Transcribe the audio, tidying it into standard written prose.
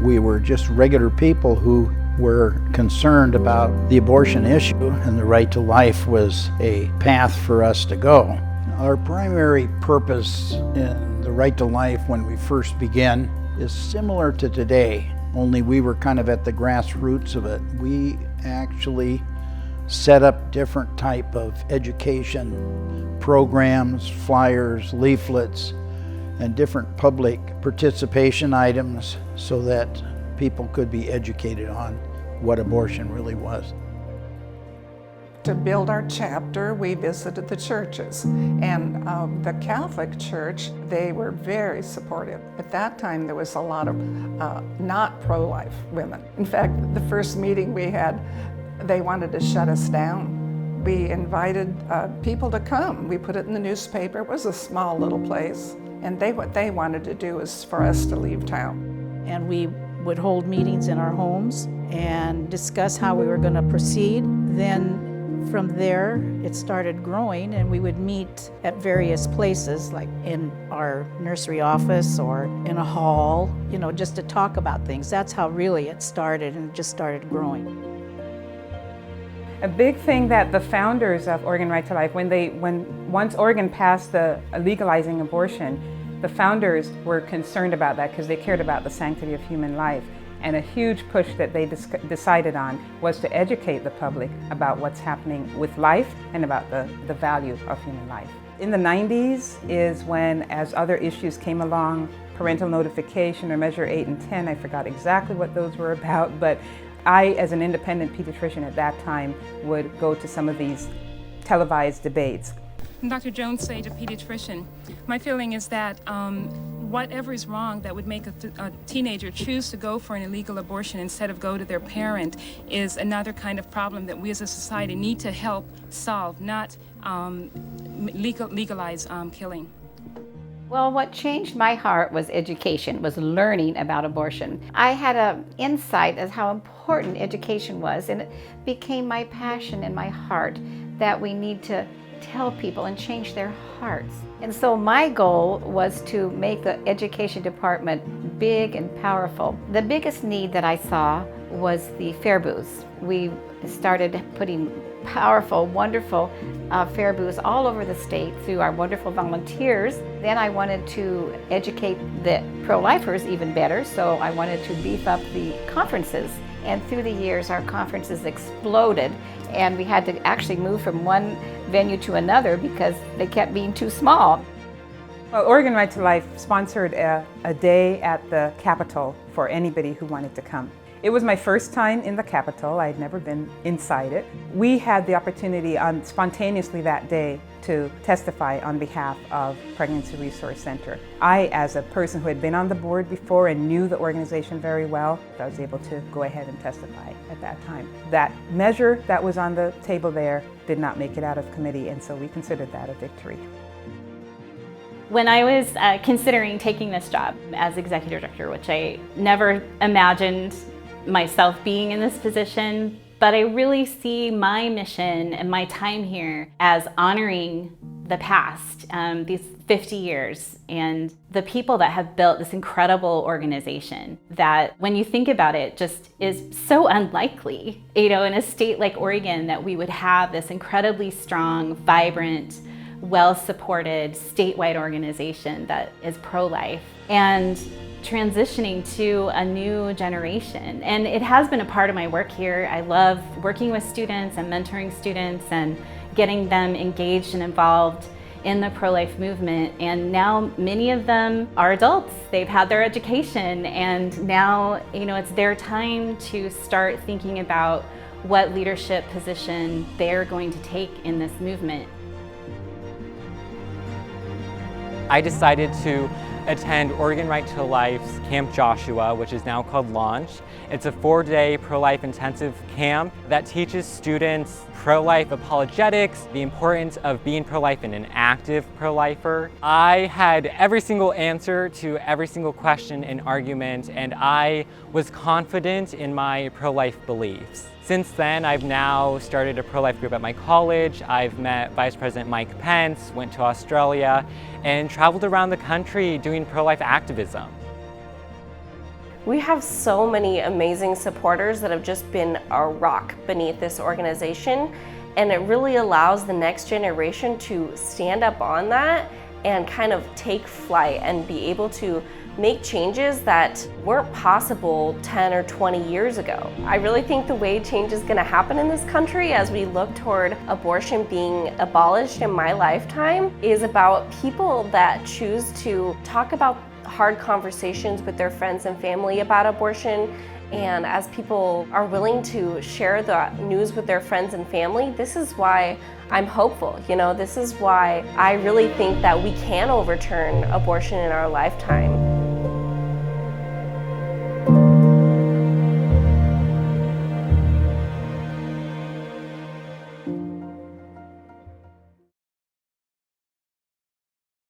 We were just regular people who were concerned about the abortion issue, and the right to life was a path for us to go. Our primary purpose in the right to life when we first began is similar to today, only we were kind of at the grassroots of it. We actually set up different type of education programs, flyers, leaflets, and different public participation items so that people could be educated on what abortion really was. To build our chapter, we visited the churches, and the Catholic Church, they were very supportive. At that time, there was a lot of not pro-life women. In fact, the first meeting we had, they wanted to shut us down. We invited people to come. We put it in the newspaper. It was a small little place, and what they wanted to do was for us to leave town. And we would hold meetings in our homes and discuss how we were going to proceed. Then from there, it started growing, and we would meet at various places, like in our nursery office or in a hall, just to talk about things. That's how really it started, and it just started growing. A big thing that the founders of Oregon Right to Life, once Oregon passed the legalizing abortion, the founders were concerned about that because they cared about the sanctity of human life. And a huge push that they decided on was to educate the public about what's happening with life and about the value of human life. In the 90s is when, as other issues came along, parental notification or Measure 8 and 10, I forgot exactly what those were about, but I, as an independent pediatrician at that time, would go to some of these televised debates. Dr. Jones Sage, a pediatrician, my feeling is that whatever is wrong that would make a teenager choose to go for an illegal abortion instead of go to their parent is another kind of problem that we as a society need to help solve, not legalize killing. Well, what changed my heart was education, was learning about abortion. I had an insight as how important education was, and it became my passion and my heart that we need to tell people and change their hearts. And so my goal was to make the education department big and powerful. The biggest need that I saw was the fair booths. We started putting powerful, wonderful fair booths all over the state through our wonderful volunteers. Then I wanted to educate the pro-lifers even better, so I wanted to beef up the conferences. And through the years, our conferences exploded, and we had to actually move from one venue to another because they kept being too small. Well, Oregon Right to Life sponsored a day at the Capitol for anybody who wanted to come. It was my first time in the Capitol. I had never been inside it. We had the opportunity spontaneously that day to testify on behalf of Pregnancy Resource Center. I, as a person who had been on the board before and knew the organization very well, I was able to go ahead and testify at that time. That measure that was on the table there did not make it out of committee, and so we considered that a victory. When I was considering taking this job as executive director, which I never imagined myself being in this position, but I really see my mission and my time here as honoring the past, these 50 years, and the people that have built this incredible organization that, when you think about it, just is so unlikely, in a state like Oregon, that we would have this incredibly strong, vibrant, well-supported statewide organization that is pro-life and transitioning to a new generation. And it has been a part of my work here. I love working with students and mentoring students and getting them engaged and involved in the pro-life movement. And now many of them are adults. They've had their education, and now it's their time to start thinking about what leadership position they're going to take in this movement. I decided to attend Oregon Right to Life's Camp Joshua, which is now called Launch. It's a 4-day pro-life intensive camp that teaches students pro-life apologetics, the importance of being pro-life and an active pro-lifer. I had every single answer to every single question and argument, and I was confident in my pro-life beliefs. Since then, I've now started a pro-life group at my college. I've met Vice President Mike Pence, went to Australia, and traveled around the country doing pro-life activism. We have so many amazing supporters that have just been a rock beneath this organization, and it really allows the next generation to stand up on that and kind of take flight and be able to make changes that weren't possible 10 or 20 years ago. I really think the way change is going to happen in this country as we look toward abortion being abolished in my lifetime is about people that choose to talk about hard conversations with their friends and family about abortion. And as people are willing to share the news with their friends and family, this is why I'm hopeful. This is why I really think that we can overturn abortion in our lifetime.